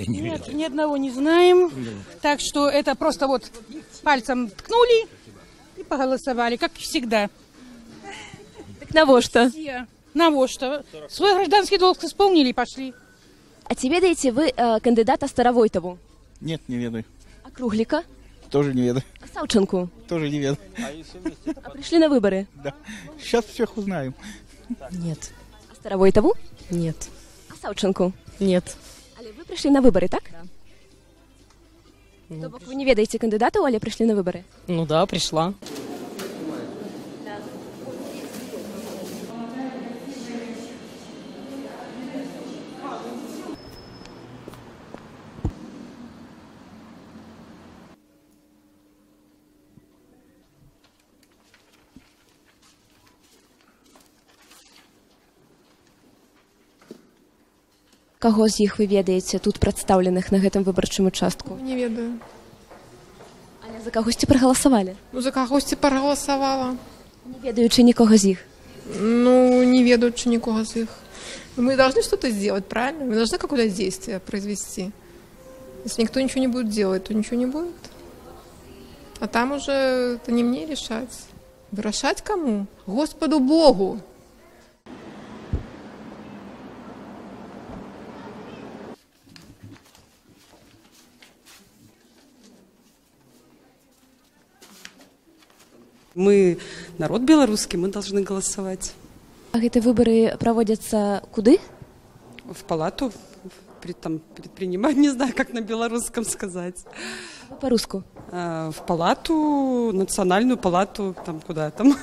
Нет, ни одного не знаем. Так что это просто вот пальцем ткнули и проголосовали, как всегда. Так навошта? Навошта? Свой гражданский долг исполнили и пошли. А ці ведаеце вы кандидата Старовойтову? Нет, не ведаю. А Круглика? Тоже не ведаю. А Савченку? Тоже не ведаю. А пришли на выборы? Да. Сейчас всех узнаем. Нет. А Старовойтову? Нет. А Савченку? Нет. Але вы пришли на выборы, так? Да. То бок вы не ведаеце кандидатаў, але пришли на выборы? Ну да, пришла. Каго з іх вы ведаеце тут прадстаўленых на гэтым выбарчым участку? Не ведаю. Але за кагосьці прагаласавалі? Ну, за кагосьці прагаласавала. Не ведаючы нікога з іх? Ну, не ведаючы нікога з іх. Мы должны что-то сделать, правильно? Мы должны какое-то действие произвести. Если никто ничего не будет делать, то ничего не будет. А там уже это не мне решать. Решать кому? Господу Богу. Мы народ белорусский, мы должны голосовать. А гэтыя выборы праводзяцца куды? В палату, предпринимать, не знаю, как на белорусском сказать. По-руску? В палату, национальную палату, там куда там.